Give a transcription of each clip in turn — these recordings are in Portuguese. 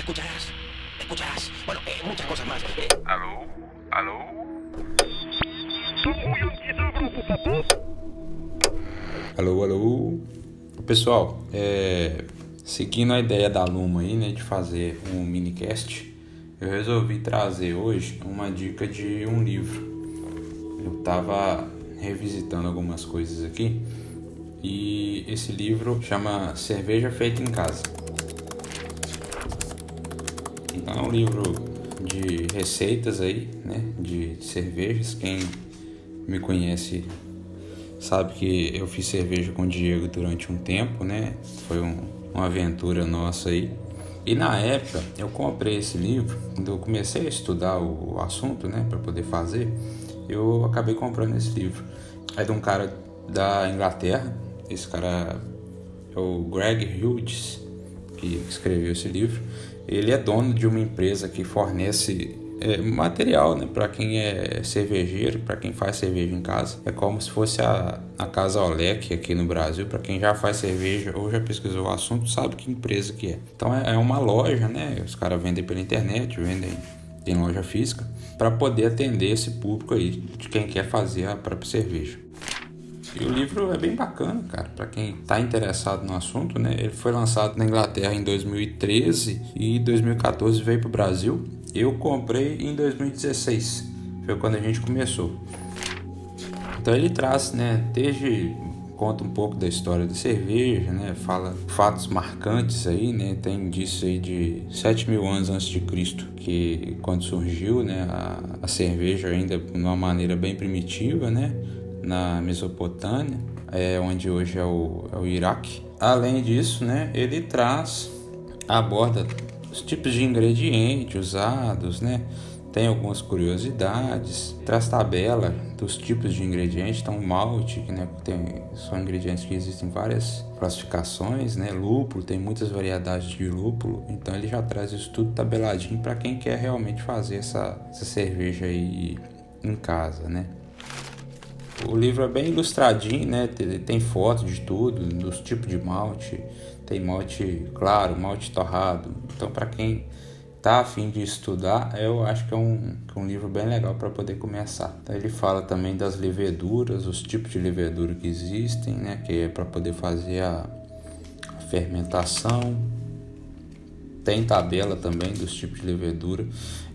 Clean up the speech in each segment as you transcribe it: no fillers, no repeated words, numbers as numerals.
escucharás, bueno, muchas cosas más. Alô? Alô? Alô, alô. Pessoal, seguindo a ideia da Luma aí, né, de fazer um minicast, eu resolvi trazer hoje uma dica de um livro. Eu tava revisitando algumas coisas aqui e esse livro chama Cerveja Feita em Casa. Então é um livro de receitas aí, né, de cervejas. Quem me conhece sabe que eu fiz cerveja com o Diego durante um tempo, né? Foi uma aventura nossa aí. E na época eu comprei esse livro, quando eu comecei a estudar o assunto, né, para poder fazer, eu acabei comprando esse livro. É de um cara da Inglaterra. Esse cara é o Greg Hughes, que escreveu esse livro. Ele é dono de uma empresa que fornece material, né, para quem é cervejeiro, para quem faz cerveja em casa. É como se fosse a Casa Olec aqui no Brasil. Para quem já faz cerveja ou já pesquisou o assunto, sabe que empresa que é. Então é uma loja, né? Os caras vendem pela internet, vendem em loja física, para poder atender esse público aí de quem quer fazer a própria cerveja. E o livro é bem bacana, cara, para quem está interessado no assunto, né? Ele foi lançado na Inglaterra em 2013 e em 2014 veio para o Brasil. Eu comprei em 2016, foi quando a gente começou. Então ele traz, né, conta um pouco da história da cerveja, né? Fala fatos marcantes aí, né? Tem disso aí de 7.000 anos antes de Cristo, que quando surgiu, né, a cerveja ainda de uma maneira bem primitiva, né, na Mesopotâmia, onde hoje é o Iraque. Além disso, né, ele aborda os tipos de ingredientes usados, né? Tem algumas curiosidades, traz tabela dos tipos de ingredientes. Então, malte, né, são ingredientes que existem várias classificações, né? Lúpulo, tem muitas variedades de lúpulo. Então, ele já traz isso tudo tabeladinho para quem quer realmente fazer essa cerveja aí em casa, né? O livro é bem ilustradinho, né? Tem foto de tudo, dos tipos de malte. Tem malte claro, malte torrado. Então, para quem tá a fim de estudar, eu acho que é um livro bem legal para poder começar. Então, ele fala também das leveduras, os tipos de levedura que existem, né? Que é para poder fazer a fermentação. Tem tabela também dos tipos de levedura.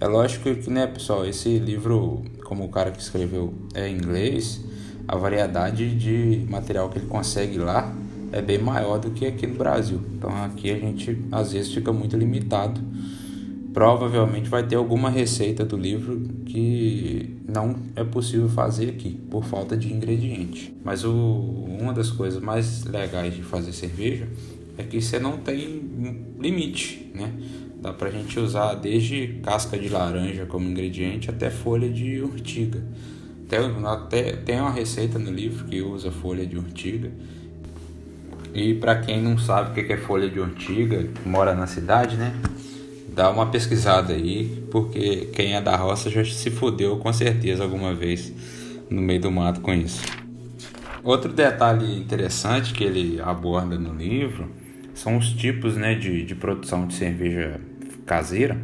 É lógico que, né, pessoal, esse livro, como o cara que escreveu é em inglês, a variedade de material que ele consegue lá é bem maior do que aqui no Brasil. Então aqui a gente às vezes fica muito limitado. Provavelmente vai ter alguma receita do livro que não é possível fazer aqui por falta de ingrediente. Mas uma das coisas mais legais de fazer cerveja é que você não tem limite, né? Dá pra gente usar desde casca de laranja como ingrediente até folha de urtiga. Tem uma receita no livro que usa folha de urtiga. E para quem não sabe o que é folha de urtiga, mora na cidade, né? Dá uma pesquisada aí, porque quem é da roça já se fudeu com certeza alguma vez no meio do mato com isso. Outro detalhe interessante que ele aborda no livro são os tipos, né, de produção de cerveja caseira,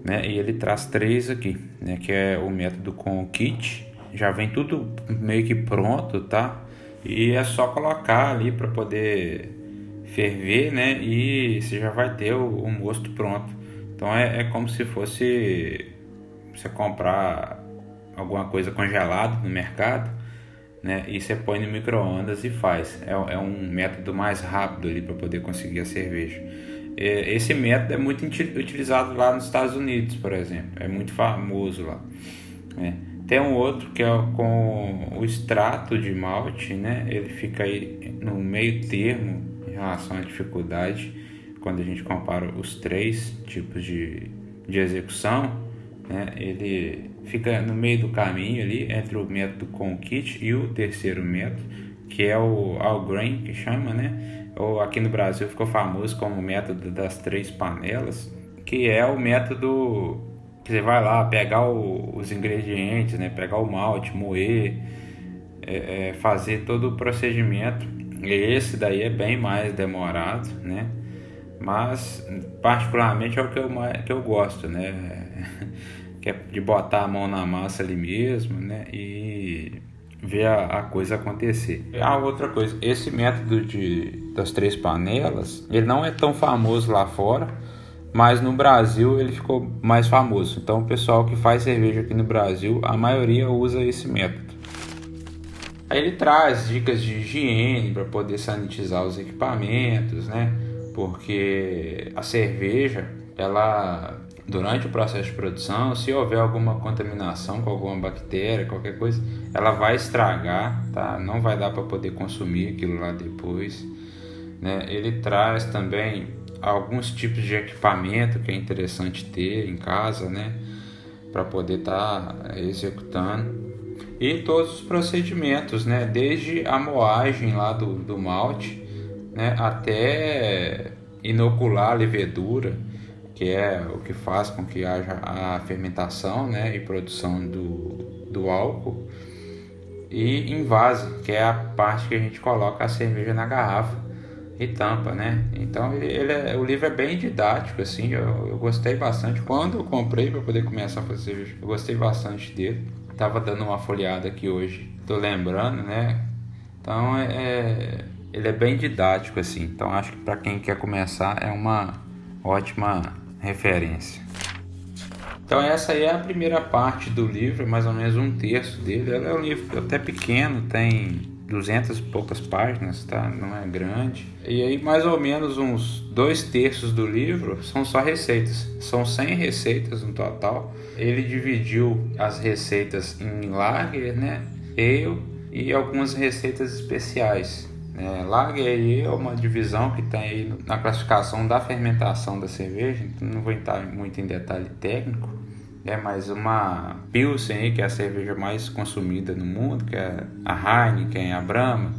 né? E ele traz 3 aqui, né? Que é o método com kit. Já vem tudo meio que pronto, tá? E é só colocar ali para poder ferver, né? E você já vai ter o mosto pronto. Então é como se fosse você comprar alguma coisa congelada no mercado, né? E você põe no micro-ondas e faz. É um método mais rápido ali para poder conseguir a cerveja. Esse método é muito utilizado lá nos Estados Unidos, por exemplo. É muito famoso lá, né? Tem um outro que é com o extrato de malte, né? Ele fica aí no meio termo em relação à dificuldade quando a gente compara os 3 tipos de execução, né? Ele fica no meio do caminho ali entre o método com kit e o terceiro método, que é o all grain, que chama, né? Ou aqui no Brasil ficou famoso como o método das 3 panelas, que é o método que você vai lá pegar os ingredientes, né? Pegar o malte, moer, fazer todo o procedimento. Esse daí é bem mais demorado, né? Mas particularmente é o que eu gosto, né? Que é de botar a mão na massa ali mesmo, né? E ver a coisa acontecer. Outra coisa, esse método das 3 panelas, ele não é tão famoso lá fora, mas no Brasil ele ficou mais famoso. Então o pessoal que faz cerveja aqui no Brasil, a maioria usa esse método. Aí ele traz dicas de higiene para poder sanitizar os equipamentos, né? Porque a cerveja, ela durante o processo de produção, se houver alguma contaminação com alguma bactéria, qualquer coisa, ela vai estragar, tá? Não vai dar para poder consumir aquilo lá depois, né? Ele traz também alguns tipos de equipamento que é interessante ter em casa, né? Para poder estar executando. E todos os procedimentos, né? Desde a moagem lá do malte, né? Até inocular a levedura, que é o que faz com que haja a fermentação, né? E produção do álcool. E envase, que é a parte que a gente coloca a cerveja na garrafa e tampa, né? Então o livro é bem didático, assim, eu gostei bastante. Quando eu comprei para poder começar a fazer cerveja, eu gostei bastante dele. Tava dando uma folheada aqui hoje, tô lembrando, né? Então ele é bem didático, assim. Então acho que para quem quer começar é uma ótima referência. Então essa aí é a primeira parte do livro, mais ou menos 1/3 dele. Ele é um livro até pequeno, tem 200 e poucas páginas, tá? Não é grande. E aí mais ou menos uns 2/3 do livro são só receitas. São 100 receitas no total. Ele dividiu as receitas em lager, né? Ale e algumas receitas especiais. Lager e ale é uma divisão que tem aí na classificação da fermentação da cerveja. Então não vou entrar muito em detalhe técnico. Mas uma Pilsen aí, que é a cerveja mais consumida no mundo, que é a Heineken, a Brahma,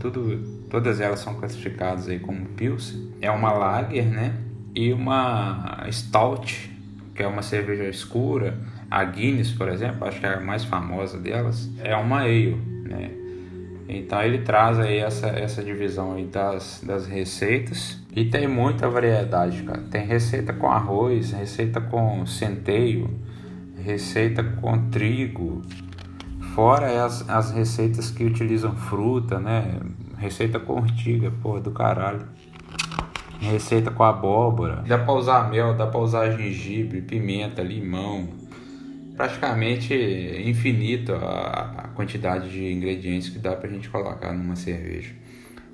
todas elas são classificadas aí como Pilsen. É uma Lager, né? E uma Stout, que é uma cerveja escura. A Guinness, por exemplo, acho que é a mais famosa delas, é uma Ale, né? Então ele traz aí essa divisão aí das receitas. E tem muita variedade, cara. Tem receita com arroz, receita com centeio, receita com trigo, fora as receitas que utilizam fruta, né? Receita com ortiga, porra do caralho. Receita com abóbora. Dá pra usar mel, dá pra usar gengibre, pimenta, limão. Praticamente infinito a quantidade de ingredientes que dá pra gente colocar numa cerveja.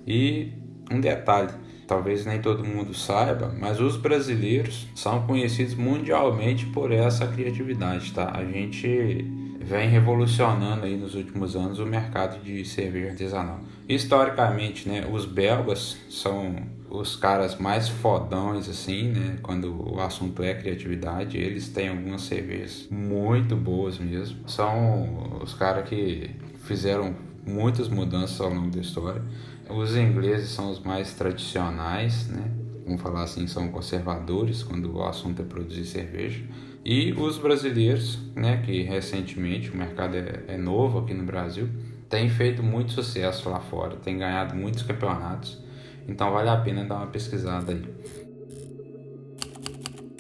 E um detalhe, talvez nem todo mundo saiba, mas os brasileiros são conhecidos mundialmente por essa criatividade, tá? A gente vem revolucionando aí nos últimos anos o mercado de cerveja artesanal. Historicamente, né, os belgas são os caras mais fodões, assim, né? Quando o assunto é criatividade, eles têm algumas cervejas muito boas mesmo. São os caras que fizeram muitas mudanças ao longo da história. Os ingleses são os mais tradicionais, né? Vamos falar assim, são conservadores quando o assunto é produzir cerveja. E os brasileiros, né? Que recentemente o mercado é novo aqui no Brasil, tem feito muito sucesso lá fora, tem ganhado muitos campeonatos. Então vale a pena dar uma pesquisada aí.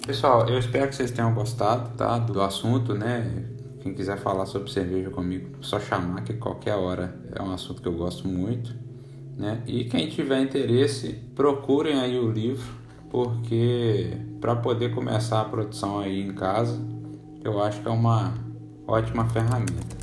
Pessoal, eu espero que vocês tenham gostado, tá, do assunto, né? Quem quiser falar sobre cerveja comigo, só chamar, que qualquer hora é um assunto que eu gosto muito, né? E quem tiver interesse, procurem aí o livro, porque para poder começar a produção aí em casa, eu acho que é uma ótima ferramenta.